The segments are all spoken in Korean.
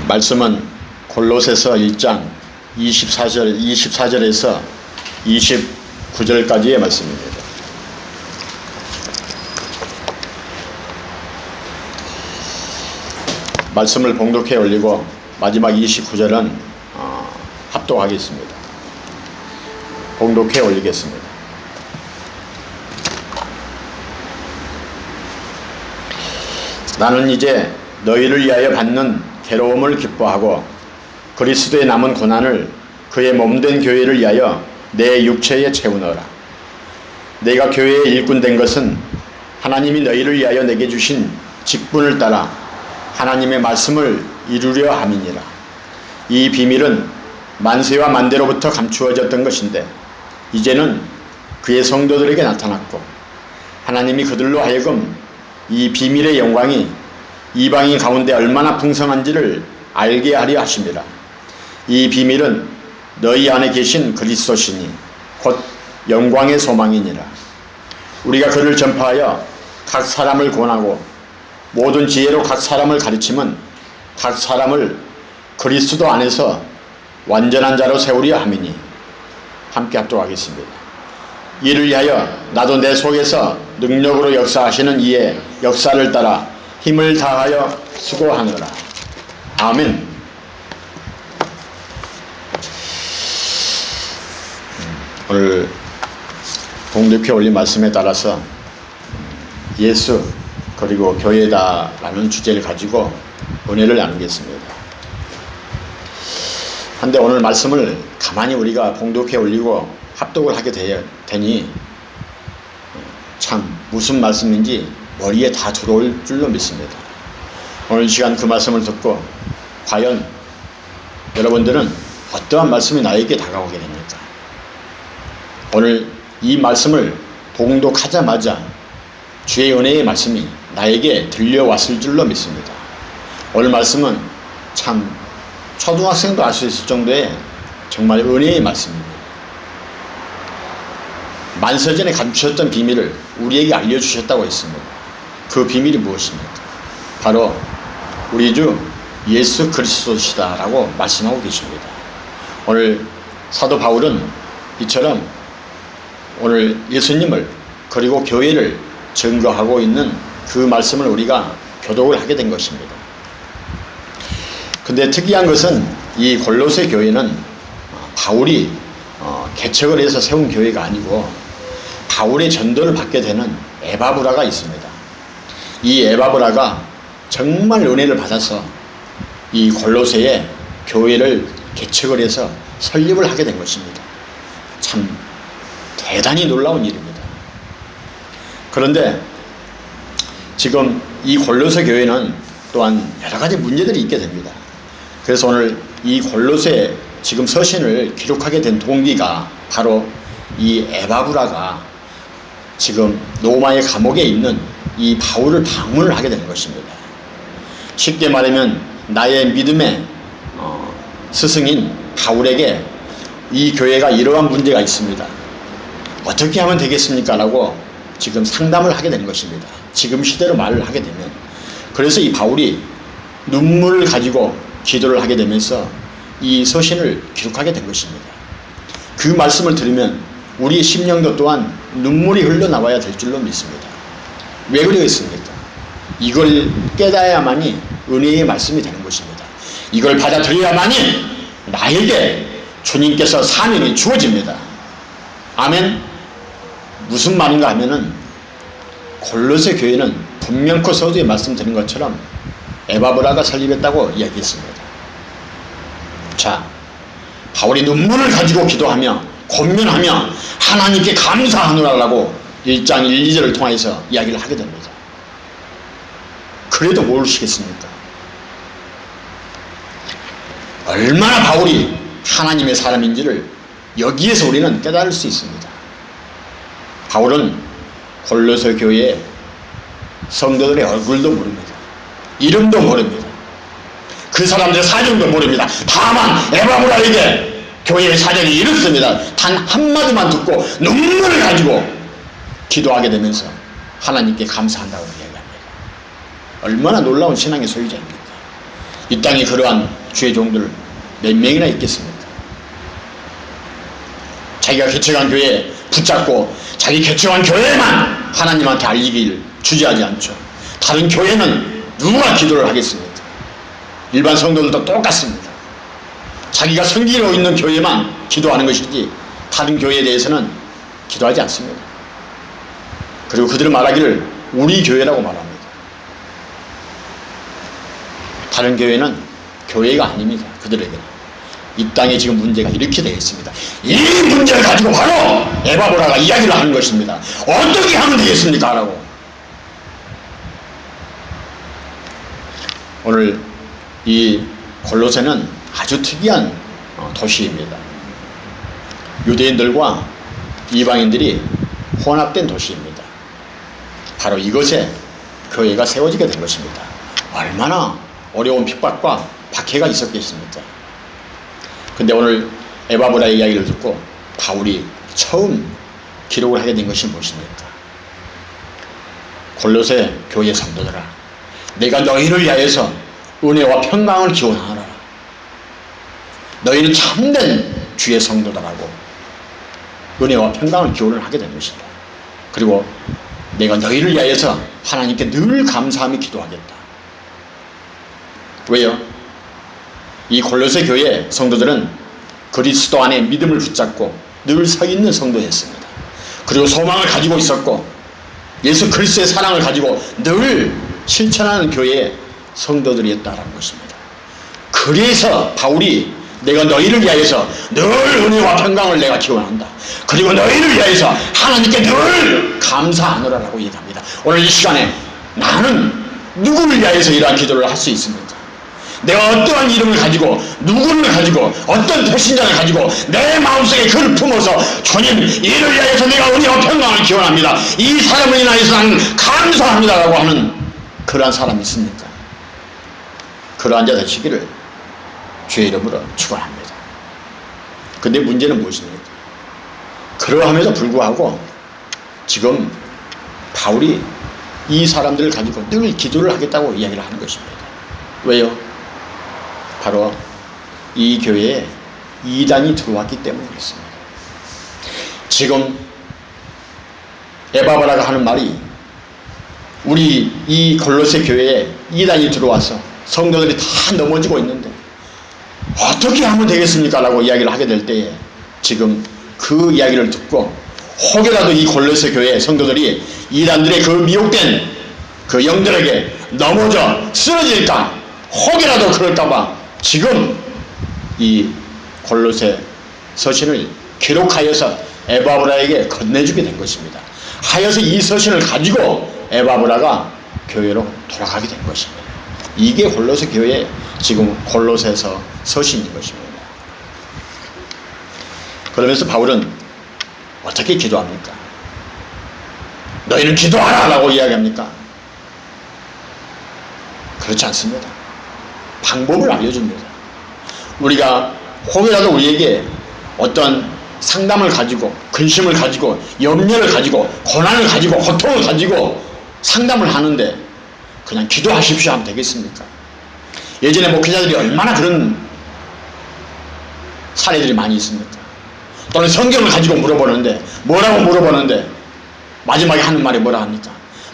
말씀은 골로새서 1장 24절에서 29절까지의 말씀입니다. 말씀을 봉독해 올리고 마지막 29절은 합독하겠습니다. 봉독해 올리겠습니다. 나는 이제 너희를 위하여 받는 괴로움을 기뻐하고 그리스도의 남은 고난을 그의 몸된 교회를 위하여 내 육체에 채우노라. 내가 교회의 일꾼 된 것은 하나님이 너희를 위하여 내게 주신 직분을 따라 하나님의 말씀을 이루려 함이니라. 이 비밀은 만세와 만대로부터 감추어졌던 것인데 이제는 그의 성도들에게 나타났고 하나님이 그들로 하여금 이 비밀의 영광이 이방인 가운데 얼마나 풍성한지를 알게 하려 하심이라. 이 비밀은 너희 안에 계신 그리스도시니 곧 영광의 소망이니라. 우리가 그를 전파하여 각 사람을 권하고 모든 지혜로 각 사람을 가르침은 각 사람을 그리스도 안에서 완전한 자로 세우려 함이니. 함께 합독하겠습니다. 이를 위하여 나도 내 속에서 능력으로 역사하시는 이의 역사를 따라 힘을 다하여 수고하노라. 아멘. 오늘 봉독해 올린 말씀에 따라서 예수 그리고 교회다라는 주제를 가지고 은혜를 나누겠습니다. 한데 오늘 말씀을 가만히 우리가 봉독해 올리고 합독을 하게 되니 참 무슨 말씀인지 머리에 다 들어올 줄로 믿습니다. 오늘 시간 그 말씀을 듣고 과연 여러분들은 어떠한 말씀이 나에게 다가오게 됩니까? 오늘 이 말씀을 봉독하자마자 주의 은혜의 말씀이 나에게 들려왔을 줄로 믿습니다. 오늘 말씀은 참 초등학생도 알 수 있을 정도의 정말 은혜의 말씀입니다. 만세전에 감추셨던 비밀을 우리에게 알려주셨다고 했습니다. 그 비밀이 무엇입니까? 바로 우리 주 예수 그리스도시다라고 말씀하고 계십니다. 오늘 사도 바울은 이처럼 오늘 예수님을 그리고 교회를 증거하고 있는 그 말씀을 우리가 교독을 하게 된 것입니다. 근데 특이한 것은 이 골로새 교회는 바울이 개척을 해서 세운 교회가 아니고 바울의 전도를 받게 되는 에바브라가 있습니다. 이 에바브라가 정말 은혜를 받아서 이 골로새에 교회를 개척을 해서 설립을 하게 된 것입니다. 참 대단히 놀라운 일입니다. 그런데 지금 이 골로새 교회는 또한 여러 가지 문제들이 있게 됩니다. 그래서 오늘 이 골로새 지금 서신을 기록하게 된 동기가 바로 이 에바브라가 지금 로마의 감옥에 있는 이 바울을 방문을 하게 된 것입니다. 쉽게 말하면 나의 믿음의 스승인 바울에게 이 교회가 이러한 문제가 있습니다. 어떻게 하면 되겠습니까? 라고 지금 상담을 하게 된 것입니다. 지금 시대로 말을 하게 되면. 그래서 이 바울이 눈물을 가지고 기도를 하게 되면서 이 서신을 기록하게 된 것입니다. 그 말씀을 들으면 우리의 심령도 또한 눈물이 흘러나와야 될 줄로 믿습니다. 왜 그러겠습니까? 이걸 깨달아야만이 은혜의 말씀이 되는 것입니다. 이걸 받아들여야만이 나에게 주님께서 사명이 주어집니다. 아멘. 무슨 말인가 하면은 골로새 교회는 분명코 서두에 말씀드린 것처럼 에바브라가 설립했다고 이야기했습니다. 자, 바울이 눈물을 가지고 기도하며 권면하며 하나님께 감사하노라라고 1장 1, 2절을 통해서 이야기를 하게 됩니다. 그래도 모르시겠습니까? 얼마나 바울이 하나님의 사람인지를 여기에서 우리는 깨달을 수 있습니다. 바울은 골로새 교회의 성도들의 얼굴도 모릅니다. 이름도 모릅니다. 그 사람들의 사정도 모릅니다. 다만 에바브라에게 교회의 사정이 이렇습니다. 단 한마디만 듣고 눈물을 가지고 기도하게 되면서 하나님께 감사한다고 이야기합니다. 얼마나 놀라운 신앙의 소유자입니까? 이 땅에 그러한 주의 종들 몇 명이나 있겠습니까? 자기가 개척한 교회에 붙잡고 자기 개척한 교회만 하나님한테 알리길 주저하지 않죠. 다른 교회는 누가 기도를 하겠습니까? 일반 성도들도 똑같습니다. 자기가 섬기고 있는 교회만 기도하는 것이지 다른 교회에 대해서는 기도하지 않습니다. 그리고 그들은 말하기를 우리 교회라고 말합니다. 다른 교회는 교회가 아닙니다. 그들에게는. 이 땅에 지금 문제가 이렇게 되어 있습니다. 이 문제를 가지고 바로 에바브라가 이야기를 하는 것입니다. 어떻게 하면 되겠습니까? 라고. 오늘 이 골로새는 아주 특이한 도시입니다. 유대인들과 이방인들이 혼합된 도시입니다. 바로 이것에 교회가 세워지게 된 것입니다. 얼마나 어려운 핍박과 박해가 있었겠습니까? 근데 오늘 에바브라의 이야기를 듣고 바울이 처음 기록을 하게 된 것이 무엇입니까? 골로새 교회 성도들아, 내가 너희를 위하여서 은혜와 평강을 기원하노라. 너희는 참된 주의 성도다라고 은혜와 평강을 기원을 하게 된 것이다. 그리고 내가 너희를 위하여서 하나님께 늘 감사하며 기도하겠다. 왜요? 이 골로새 교회 성도들은 그리스도 안에 믿음을 붙잡고 늘 서 있는 성도였습니다. 그리고 소망을 가지고 있었고 예수 그리스도의 사랑을 가지고 늘 실천하는 교회의 성도들이었다는 것입니다. 그래서 바울이 내가 너희를 위하여서 늘 은혜와 평강을 내가 기원한다. 그리고 너희를 위하여서 하나님께 늘 감사하노라라고 얘기합니다. 오늘 이 시간에 나는 누구를 위하여서 이러한 기도를 할 수 있습니까? 내가 어떠한 이름을 가지고 누구를 가지고 어떤 배신자를 가지고 내 마음속에 그를 품어서 주님 이를 위하여서 내가 은혜와 평강을 기원합니다. 이 사람을 인하여서 나는 감사합니다라고 하는 그러한 사람이 있습니까? 그러한 자 되시기를 주의 이름으로 축원합니다. 근데 문제는 무엇입니까? 그러함에도 불구하고 지금 바울이 이 사람들을 가지고 늘 기도를 하겠다고 이야기를 하는 것입니다. 왜요? 바로 이 교회에 이단이 들어왔기 때문에 그렇습니다. 지금 에바브라가 하는 말이 우리 이 골로새 교회에 이단이 들어와서 성도들이 다 넘어지고 있는데 어떻게 하면 되겠습니까? 라고 이야기를 하게 될 때에 지금 그 이야기를 듣고 혹여라도 이 골로새 교회 성도들이 이단들의 그 미혹된 그 영들에게 넘어져 쓰러질까 혹여라도 그럴까봐 지금 이 골로새 서신을 기록하여서 에바브라에게 건네주게 된 것입니다. 하여서 이 서신을 가지고 에바브라가 교회로 돌아가게 된 것입니다. 이게 골로새 교회의 지금 골로새서 서신인 것입니다. 그러면서 바울은 어떻게 기도합니까? 너희는 기도하라 라고 이야기합니까? 그렇지 않습니다. 방법을 알려줍니다. 우리가 혹여라도 우리에게 어떤 상담을 가지고 근심을 가지고 염려를 가지고 고난을 가지고 고통을 가지고 상담을 하는데 그냥 기도하십시오 하면 되겠습니까? 예전에 목회자들이 얼마나 그런 사례들이 많이 있습니까? 또는 성경을 가지고 물어보는데 뭐라고 물어보는데 마지막에 하는 말이 뭐라 합니까?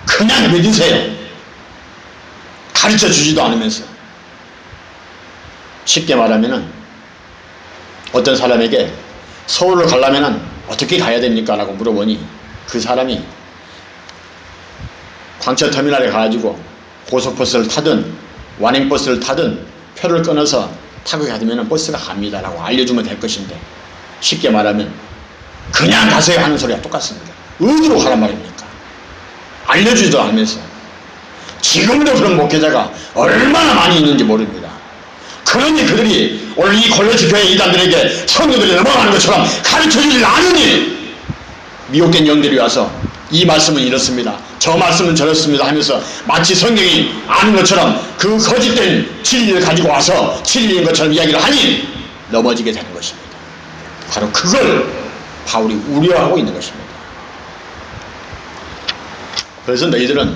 그냥 믿으세요. 가르쳐 주지도 않으면서. 쉽게 말하면은 어떤 사람에게 서울로 가려면은 어떻게 가야 됩니까? 라고 물어보니 그 사람이 광천터미널에 가가지고 고속버스를 타든 완행버스를 타든 표를 끊어서 타고 가면 버스가 갑니다 라고 알려주면 될 것인데 쉽게 말하면 그냥 가세요 하는 소리가 똑같습니다. 어디로 가란 말입니까? 알려주지도 않으면서. 지금도 그런 목회자가 얼마나 많이 있는지 모릅니다. 그러니 그들이 오늘 이 골로새 교회 이단들에게 성도들이 넘어가는 것처럼 가르쳐주지 않으니 미혹된 영들이 와서 이 말씀은 이렇습니다. 저 말씀은 저렇습니다 하면서 마치 성경이 아는 것처럼 그 거짓된 진리를 가지고 와서 진리인 것처럼 이야기를 하니 넘어지게 되는 것입니다. 바로 그걸 바울이 우려하고 있는 것입니다. 그래서 너희들은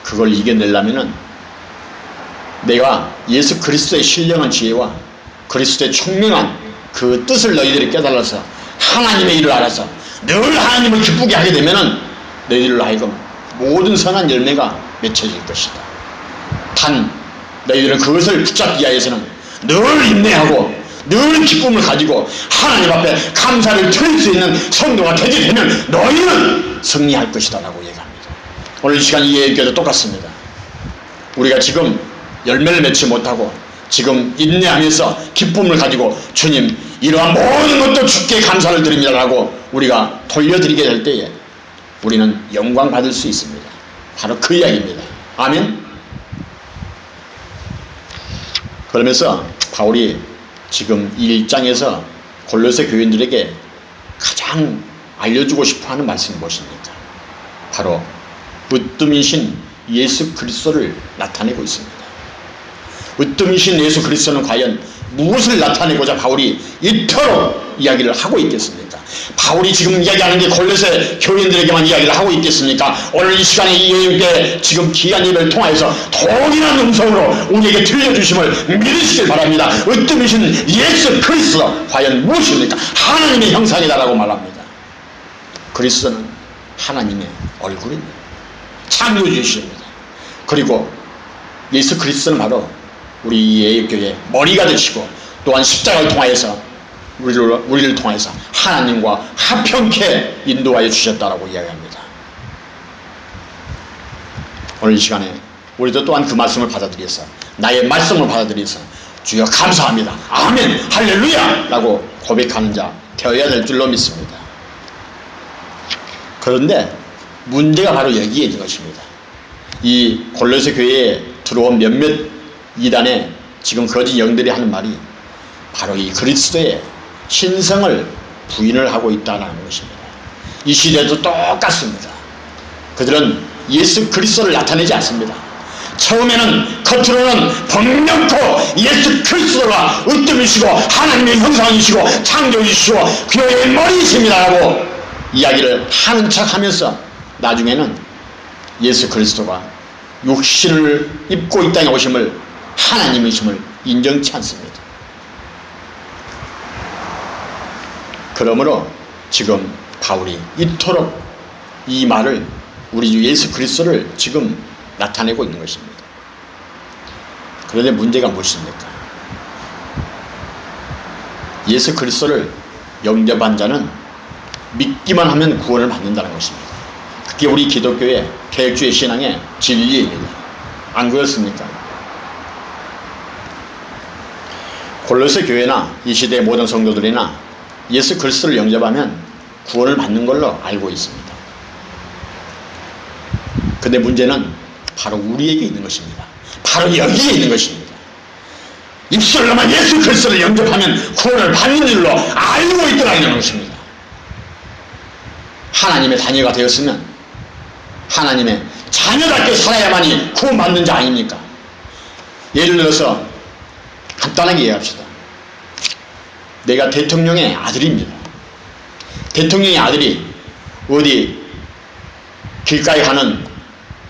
그걸 이겨내려면은 내가 예수 그리스도의 신령한 지혜와 그리스도의 총명한 그 뜻을 너희들이 깨달아서 하나님의 일을 알아서 늘 하나님을 기쁘게 하게 되면은 너희들로 하여금 모든 선한 열매가 맺혀질 것이다. 단 너희들은 그것을 붙잡기 위해서는 늘 인내하고 늘 기쁨을 가지고 하나님 앞에 감사를 드릴 수 있는 성도가 되게 되면 너희는 승리할 것이다 라고 얘기합니다. 오늘 이 시간 이 얘기도 똑같습니다. 우리가 지금 열매를 맺지 못하고 지금 인내하면서 기쁨을 가지고 주님 이러한 모든 것도 주께 감사를 드립니다 라고 우리가 돌려드리게 될 때에 우리는 영광 받을 수 있습니다. 바로 그 이야기입니다. 아멘. 그러면서 바울이 지금 이 1장에서 골로새 교인들에게 가장 알려주고 싶어하는 말씀이 무엇입니까? 바로 으뜸이신 예수 그리스도를 나타내고 있습니다. 으뜸이신 예수 그리스도는 과연 무엇을 나타내고자 바울이 이토록 이야기를 하고 있겠습니까? 바울이 지금 이야기하는 게 골로새 교인들에게만 이야기를 하고 있겠습니까? 오늘 이 시간에 이 예배 지금 귀한 예배를 통하여서 동일한 음성으로 우리에게 들려주심을 믿으시길 바랍니다. 으뜸이신 예수 그리스도 과연 무엇입니까? 하나님의 형상이다라고 말합니다. 그리스도는 하나님의 얼굴입니다. 창조주이십니다. 그리고 예수 그리스도는 바로 우리 예배교회의 머리가 되시고 또한 십자가를 통하여서 우리를 통해서 하나님과 화평케 인도하여 주셨다라고 이야기합니다. 오늘 이 시간에 우리도 또한 그 말씀을 받아들여서 나의 말씀을 받아들여서 주여 감사합니다. 아멘 할렐루야 라고 고백하는 자 되어야 될 줄로 믿습니다. 그런데 문제가 바로 여기에 있는 것입니다. 이 골로새 교회에 들어온 몇몇 이단의 지금 거짓 영들이 하는 말이 바로 이 그리스도의 신성을 부인을 하고 있다는 것입니다. 이 시대도 똑같습니다. 그들은 예수 그리스도를 나타내지 않습니다. 처음에는 겉으로는 분명코 예수 그리스도가 으뜸이시고 하나님의 형상이시고 창조이시고 교회의 머리이십니다라고 이야기를 하는 척 하면서 나중에는 예수 그리스도가 육신을 입고 이 땅에 오심을 하나님이심을 인정치 않습니다. 그러므로 지금 바울이 이토록 이 말을 우리 주 예수 그리스도를 지금 나타내고 있는 것입니다. 그런데 문제가 무엇입니까? 예수 그리스도를 영접한 자는 믿기만 하면 구원을 받는다는 것입니다. 그게 우리 기독교의 개혁주의 신앙의 진리입니다. 안 그렇습니까? 골로새 교회나 이 시대의 모든 성도들이나 예수 그리스도를 영접하면 구원을 받는 걸로 알고 있습니다. 근데 문제는 바로 우리에게 있는 것입니다. 바로 여기에 있는 것입니다. 입술로만 예수 그리스도를 영접하면 구원을 받는 줄로 알고 있더라는 것입니다. 하나님의 자녀가 되었으면 하나님의 자녀답게 살아야만이 구원받는 자 아닙니까? 예를 들어서 간단하게 이해합시다. 내가 대통령의 아들입니다. 대통령의 아들이 어디 길가에 가는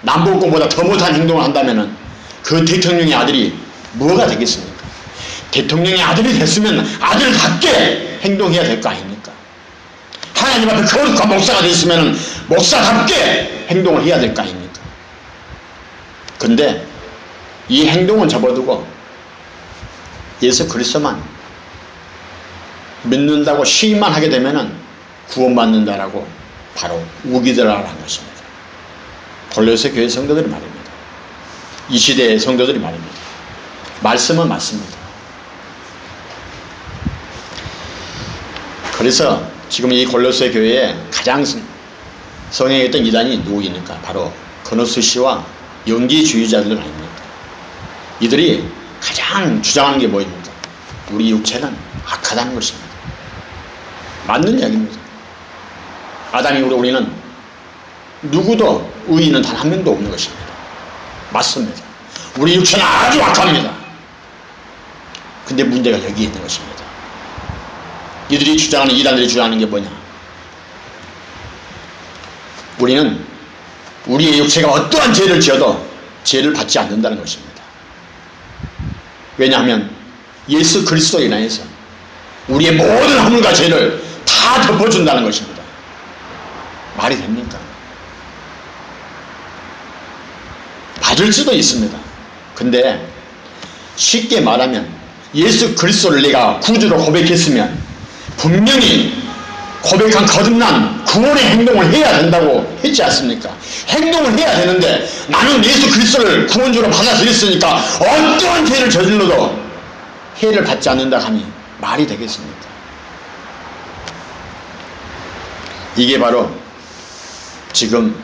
남보고보다 더 못한 행동을 한다면 그 대통령의 아들이 뭐가 되겠습니까? 대통령의 아들이 됐으면 아들답게 행동해야 될 거 아닙니까? 하나님 앞에 거룩한 목사가 됐으면 목사답게 행동을 해야 될 거 아닙니까? 근데 이 행동은 접어두고 예수 그리스도만 믿는다고 시인만 하게 되면은 구원받는다라고 바로 우기더라라는 것입니다. 골로새 교회 성도들이 말입니다. 이 시대의 성도들이 말입니다. 말씀은 맞습니다. 그래서 지금 이 골로새 교회에 가장 성행했던 이단이 누구입니까? 바로 거노스 씨와 영지주의자들 아닙니까? 이들이 가장 주장하는 게 뭐입니까? 우리 육체는 악하다는 것입니다. 맞는 이야기입니다. 아담 이후로 우리는 누구도 의인은 단 한 명도 없는 것입니다. 맞습니다. 우리 육체는 아주 악합니다. 근데 문제가 여기에 있는 것입니다. 이들이 주장하는, 이단들이 주장하는 게 뭐냐? 우리는 우리의 육체가 어떠한 죄를 지어도 죄를 받지 않는다는 것입니다. 왜냐하면 예수 그리스도에 인하여서 우리의 모든 허물과 죄를 다 덮어준다는 것입니다. 말이 됩니까? 받을 수도 있습니다. 근데 쉽게 말하면 예수 그리스도를 내가 구주로 고백했으면 분명히 고백한 거듭난 구원의 행동을 해야 된다고 했지 않습니까? 행동을 해야 되는데 나는 예수 그리스도를 구원주로 받아들였으니까 어떠한 죄를 저질러도 해를 받지 않는다 하니 말이 되겠습니까? 이게 바로 지금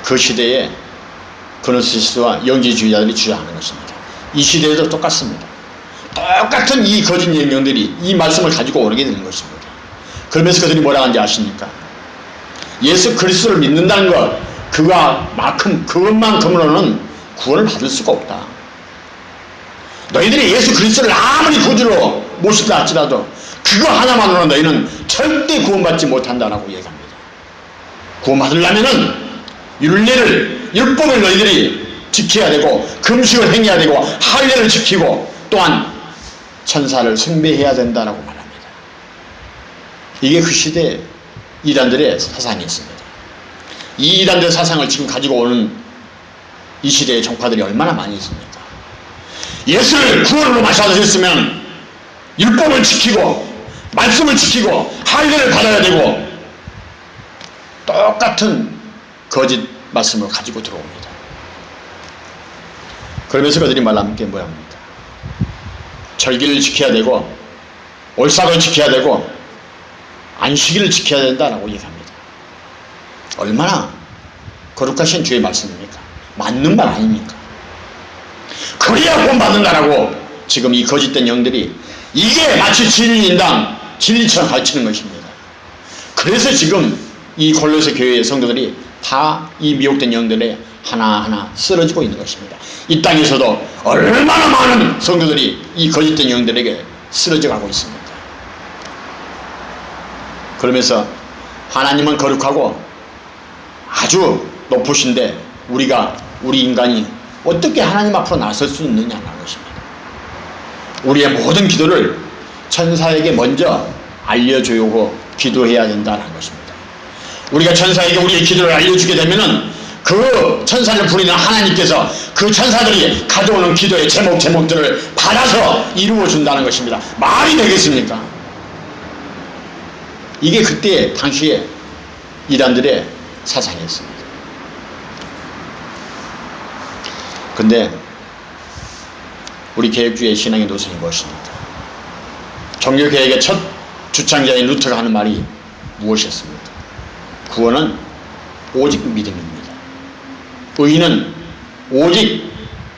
그 시대에 그노시스와 영지주의자들이 주장하는 것입니다. 이 시대에도 똑같습니다. 똑같은 이 거짓 영령들이 이 말씀을 가지고 오르게 되는 것입니다. 그러면서 그들이 뭐라고 하는지 아십니까? 예수 그리스도를 믿는다는 것, 그것만큼으로는 구원을 받을 수가 없다. 너희들이 예수 그리스도를 아무리 구주로 모신다 할지라도 그거 하나만으로 너희는 절대 구원받지 못한다라고 얘기합니다. 구원받으려면은 율법을 너희들이 지켜야 되고 금식을 행해야 되고 할례를 지키고 또한 천사를 숭배해야 된다라고 말합니다. 이게 그 시대의 이단들의 사상이었습니다. 이 이단들의 사상을 지금 가지고 오는 이 시대의 종파들이 얼마나 많이 있습니까? 예수를 구원으로 마셔드렸으면 율법을 지키고 말씀을 지키고 할례를 받아야 되고 똑같은 거짓 말씀을 가지고 들어옵니다. 그러면서 그들이 말하는 게 뭐랍니까? 절기를 지켜야 되고 올삭을 지켜야 되고 안식일을 지켜야 된다라고 얘기합니다. 얼마나 거룩하신 주의 말씀입니까? 맞는 말 아닙니까? 그래야 구원 받는다라고 지금 이 거짓된 영들이 이게 마치 진리인당 진리처럼 가르치는 것입니다. 그래서 지금 이 골로새 교회의 성도들이 다 이 미혹된 영들에 하나하나 쓰러지고 있는 것입니다. 이 땅에서도 얼마나 많은 성도들이 이 거짓된 영들에게 쓰러져 가고 있습니다. 그러면서 하나님은 거룩하고 아주 높으신데 우리 인간이 어떻게 하나님 앞으로 나설 수 있느냐는 것입니다. 우리의 모든 기도를 천사에게 먼저 알려주고 기도해야 된다는 것입니다. 우리가 천사에게 우리의 기도를 알려주게 되면은 그 천사를 부리는 하나님께서 그 천사들이 가져오는 기도의 제목들을 받아서 이루어준다는 것입니다. 말이 되겠습니까? 이게 그때 당시에 이단들의 사상이었습니다. 근데 우리 개혁주의 신앙의 노선이 무엇입니까? 종교개혁의 첫 주창자인 루터가 하는 말이 무엇이었습니까? 구원은 오직 믿음입니다. 의인은 오직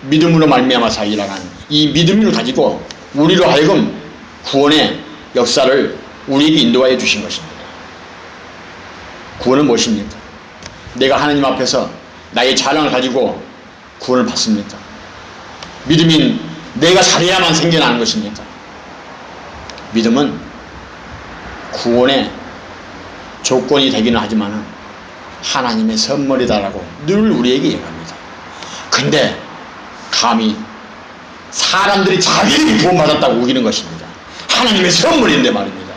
믿음으로 말미암아서 일어난 이 믿음을 가지고 우리로 하여금 구원의 역사를 우리에게 인도하여 주신 것입니다. 구원은 무엇입니까? 내가 하나님 앞에서 나의 자랑을 가지고 구원을 받습니까? 믿음인 내가 잘해야만 생겨나는 것입니까? 믿음은 구원의 조건이 되기는 하지만 하나님의 선물이다라고 늘 우리에게 얘기합니다. 근데 감히 사람들이 자기들이 구원받았다고 우기는 것입니다. 하나님의 선물인데 말입니다.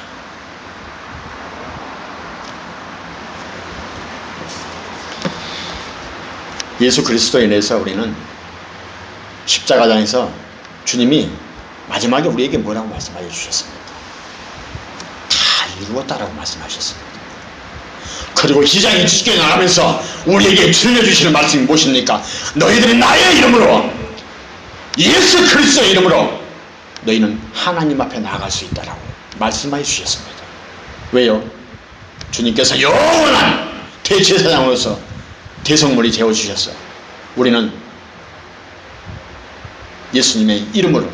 예수 그리스도에 인해서 우리는 십자가장에서 주님이 마지막에 우리에게 뭐라고 말씀하여 주셨습니까? 다 이루었다라고 말씀하셨습니다. 그리고 기장이 찢겨 나가면서 우리에게 들려주시는 말씀이 무엇입니까? 너희들이 나의 이름으로 예수 그리스도의 이름으로 너희는 하나님 앞에 나아갈 수 있다라고 말씀하여 주셨습니다. 왜요? 주님께서 영원한 대제사장으로서 대성물이 되어주셔서 우리는 예수님의 이름으로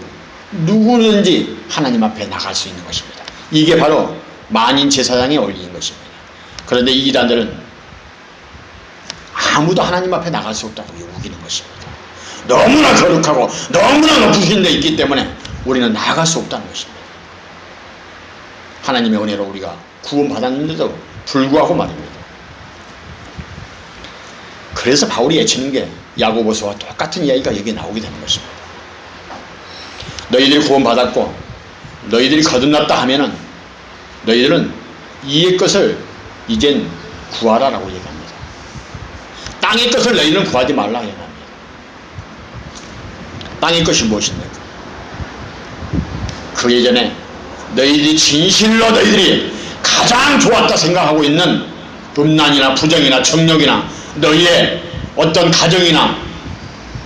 누구든지 하나님 앞에 나갈 수 있는 것입니다. 이게 바로 만인 제사장의 원리인 것입니다. 그런데 이 이단들은 아무도 하나님 앞에 나갈 수 없다고 우기는 것입니다. 너무나 거룩하고 너무나 높으신 데 있기 때문에 우리는 나아갈 수 없다는 것입니다. 하나님의 은혜로 우리가 구원받았는데도 불구하고 말입니다. 그래서 바울이 외치는 게 야고보서와 똑같은 이야기가 여기 나오게 되는 것입니다. 너희들이 구원받았고 너희들이 거듭났다 하면은 너희들은 이의 것을 이젠 구하라라고 얘기합니다. 땅의 것을 너희는 구하지 말라 얘기합니다. 땅의 것이 무엇입니까? 그 예전에 너희들이 진실로 너희들이 가장 좋았다 생각하고 있는 음란이나 부정이나 정욕이나 너희의 어떤 가정이나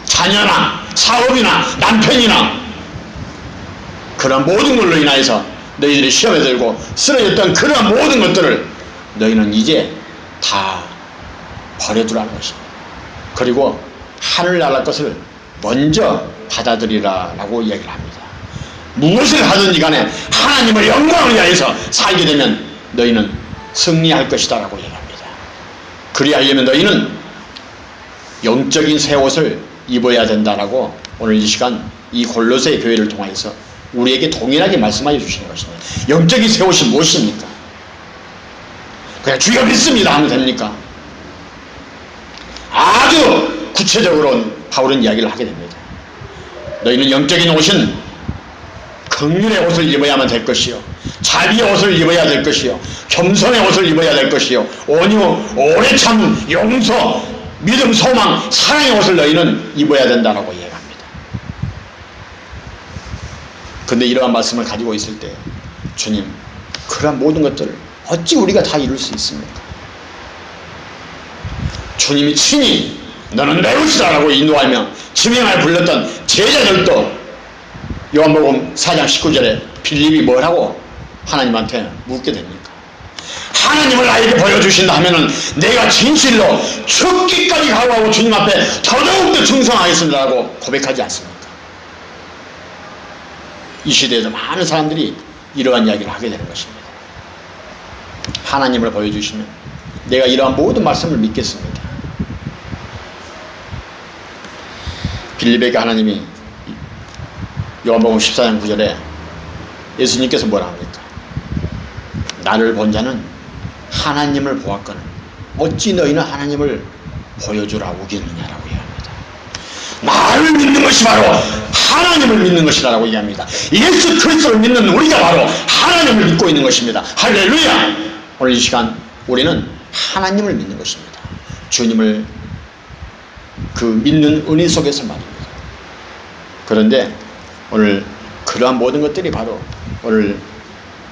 자녀나 사업이나 남편이나 그런 모든 걸로 인하여서 너희들이 시험에 들고 쓰러졌던 그런 모든 것들을 너희는 이제 다 버려두라는 것입니다. 그리고 하늘나라 것을 먼저 받아들이라라고 이야기를 합니다. 무엇을 하든지 간에 하나님의 영광을 위하여서 살게 되면 너희는 승리할 것이다 라고 얘기합니다. 그리하려면 너희는 영적인 새 옷을 입어야 된다라고 오늘 이 시간 이 골로새 교회를 통해서 우리에게 동일하게 말씀하여 주시는 것입니다. 영적인 새 옷이 무엇입니까? 그냥 주여 믿습니다 하면 됩니까? 아주 구체적으로 바울은 이야기를 하게 됩니다. 너희는 영적인 옷은 긍휼의 옷을 입어야만 될 것이요, 자비의 옷을 입어야 될 것이요, 겸손의 옷을 입어야 될 것이요, 온유, 오래 참, 용서, 믿음, 소망, 사랑의 옷을 너희는 입어야 된다라고 얘기합니다. 근데 이러한 말씀을 가지고 있을 때 주님, 그러한 모든 것들을 어찌 우리가 다 이룰 수 있습니까? 주님이 친히 너는 내 옷이다 라고 인도하며 지명하여 불렀던 제자들도 요한복음 4장 19절에 빌립이 뭐라고 하나님한테 묻게 됩니까? 하나님을 나에게 보여주신다 하면은 내가 진실로 죽기까지 각오하고 주님 앞에 더더욱더 충성하겠습니다라고 고백하지 않습니까? 이 시대에도 많은 사람들이 이러한 이야기를 하게 되는 것입니다. 하나님을 보여주시면 내가 이러한 모든 말씀을 믿겠습니다. 빌립에게 하나님이 요한복음 14장 9절에 예수님께서 뭐라 합니까? 나를 본 자는 하나님을 보았거늘 어찌 너희는 하나님을 보여주라 우기느냐라고 얘기합니다. 나를 믿는 것이 바로 하나님을 믿는 것이라고 얘기합니다. 예수 그리스도를 믿는 우리가 바로 하나님을 믿고 있는 것입니다. 할렐루야! 오늘 이 시간 우리는 하나님을 믿는 것입니다. 주님을 그 믿는 은혜 속에서 말입니다. 그런데 오늘 그러한 모든 것들이 바로 오늘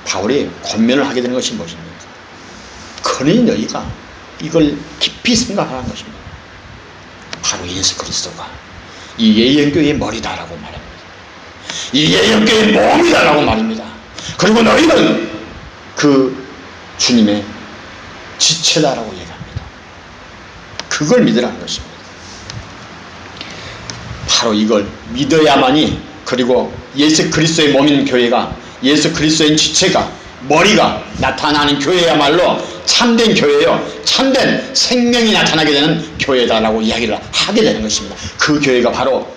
바울이 권면을 하게 되는 것이 무엇입니까? 그러니 너희가 이걸 깊이 생각하는 것입니다. 바로 예수 그리스도가 이 예언교회의 머리다라고 말합니다. 이 예언교회의 몸이다라고 말입니다. 그리고 너희는 그 주님의 지체다라고 얘기합니다. 그걸 믿으라는 것입니다. 바로 이걸 믿어야만이, 그리고 예수 그리스도의 몸인 교회가, 예수 그리스도의 지체가, 머리가 나타나는 교회야말로 참된 교회요, 참된 생명이 나타나게 되는 교회다라고 이야기를 하게 되는 것입니다. 그 교회가 바로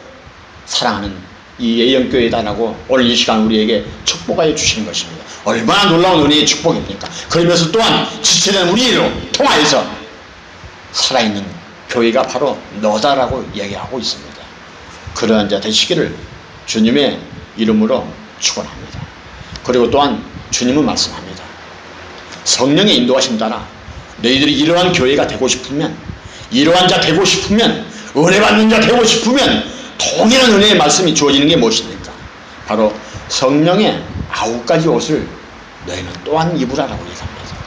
사랑하는 이 예언교회다라고 오늘 이 시간 우리에게 축복하여 주시는 것입니다. 얼마나 놀라운 은혜의 축복입니까? 그러면서 또한 지체된 우리로 통하여서 살아있는 교회가 바로 너다라고 이야기하고 있습니다. 그러한 자 되시기를 주님의 이름으로 축원합니다. 그리고 또한 주님은 말씀합니다. 성령의 인도하심 따라 너희들이 이러한 교회가 되고 싶으면, 이러한 자 되고 싶으면, 은혜 받는 자 되고 싶으면 동일한 은혜의 말씀이 주어지는 게 무엇입니까? 바로 성령의 9가지 옷을 너희는 또한 입으라라고 얘기합니다.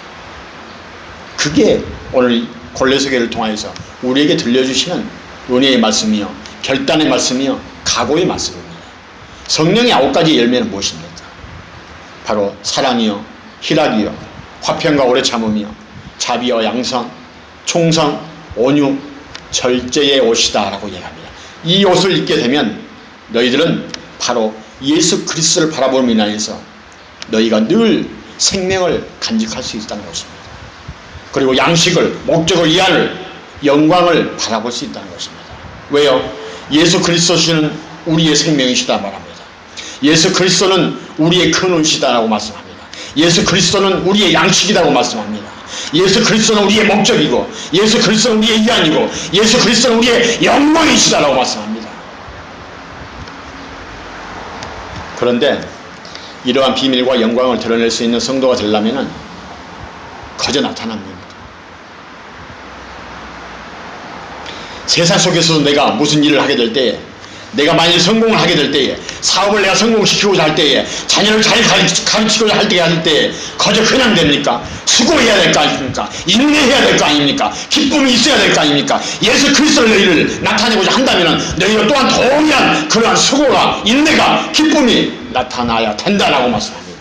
그게 오늘 골로새 교회를 통하여서 우리에게 들려주시는 은혜의 말씀이요, 결단의 말씀이요, 각오의 말씀입니다. 성령의 9가지 열매는 무엇입니까? 바로 사랑이요, 희락이요, 화평과 오래 참음이요, 자비와 양선, 총성, 온유, 절제의 옷이다 라고 얘기합니다. 이 옷을 입게 되면 너희들은 바로 예수 그리스도를 바라보는 인하여서 너희가 늘 생명을 간직할 수 있다는 것입니다. 그리고 양식을, 목적을, 이하를, 영광을 바라볼 수 있다는 것입니다. 왜요? 예수 그리스도시는 우리의 생명이시다 말합니다. 예수 그리스도는 우리의 큰 은시다라고 말씀합니다. 예수 그리스도는 우리의 양식이라고 말씀합니다. 예수 그리스도는 우리의 목적이고, 예수 그리스도는 우리의 위안이고, 예수 그리스도는 우리의 영광이시다라고 말씀합니다. 그런데 이러한 비밀과 영광을 드러낼 수 있는 성도가 되려면 거저 나타납니다. 세상 속에서도 내가 무슨 일을 하게 될 때에, 내가 만일 성공을 하게 될 때에, 사업을 내가 성공시키고자 할 때에, 자녀를 잘 가르치고자 할 때에 거저 그냥 됩니까? 수고해야 될 거 아닙니까? 인내해야 될 거 아닙니까? 기쁨이 있어야 될 거 아닙니까? 예수 그리스도를 너희를 나타내고자 한다면 너희가 또한 동일한 그러한 수고가, 인내가, 기쁨이 나타나야 된다라고 말씀합니다.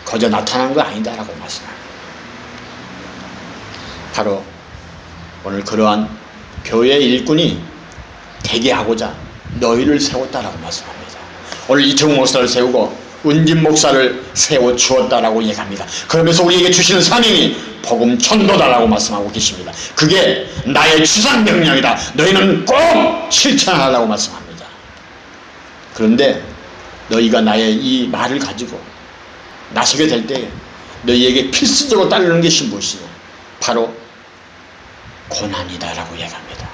거저 나타나는 거 아니다라고 말씀합니다. 바로 오늘 그러한 교회의 일꾼이 되게 하고자 너희를 세웠다라고 말씀합니다. 오늘 이청우 목사를 세우고 은진 목사를 세워 주었다라고 얘기합니다. 그러면서 우리에게 주시는 사명이 복음 전도다라고 말씀하고 계십니다. 그게 나의 주상 명령이다. 너희는 꼭 실천하라고 말씀합니다. 그런데 너희가 나의 이 말을 가지고 나서게 될 때 너희에게 필수적으로 따르는 것이 무엇이냐? 바로 고난이다라고 얘기합니다.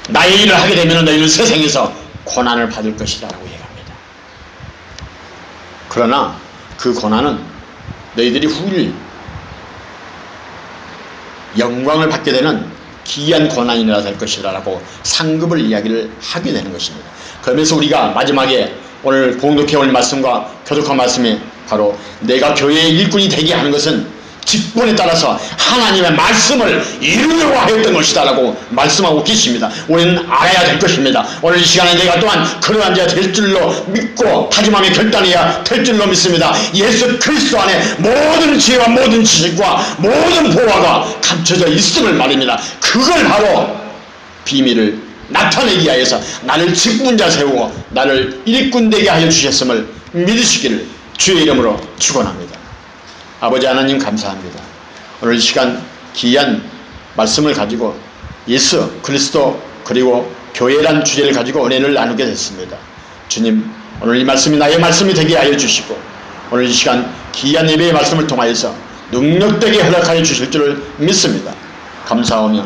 나의 일을 하게 되면 너희는 세상에서 고난을 받을 것이다라고 얘기합니다. 그러나 그 고난은 너희들이 후일 영광을 받게 되는 기이한 고난이라 될 것이라고 상급을 이야기를 하게 되는 것입니다. 그러면서 우리가 마지막에 오늘 봉독해 올 말씀과 교독한 말씀이 바로 내가 교회의 일꾼이 되게 하는 것은 직분에 따라서 하나님의 말씀을 이루려고 하였던 것이다 라고 말씀하고 계십니다. 우리는 알아야 될 것입니다. 오늘 이 시간에 내가 또한 그러한 자가 될 줄로 믿고 다짐하며 결단해야 될 줄로 믿습니다. 예수 그리스도 안에 모든 지혜와 모든 지식과 모든 보화가 감춰져 있음을 말입니다. 그걸 바로 비밀을 나타내기 위하여서 나를 직분자 세우고 나를 일꾼 되게 하여 주셨음을 믿으시기를 주의 이름으로 축원합니다. 아버지 하나님 감사합니다. 오늘 이 시간 귀한 말씀을 가지고 예수 그리스도 그리고 교회란 주제를 가지고 은혜를 나누게 됐습니다. 주님, 오늘 이 말씀이 나의 말씀이 되게 하여 주시고 오늘 이 시간 귀한 예배의 말씀을 통하여서 능력되게 허락하여 주실 줄을 믿습니다. 감사하며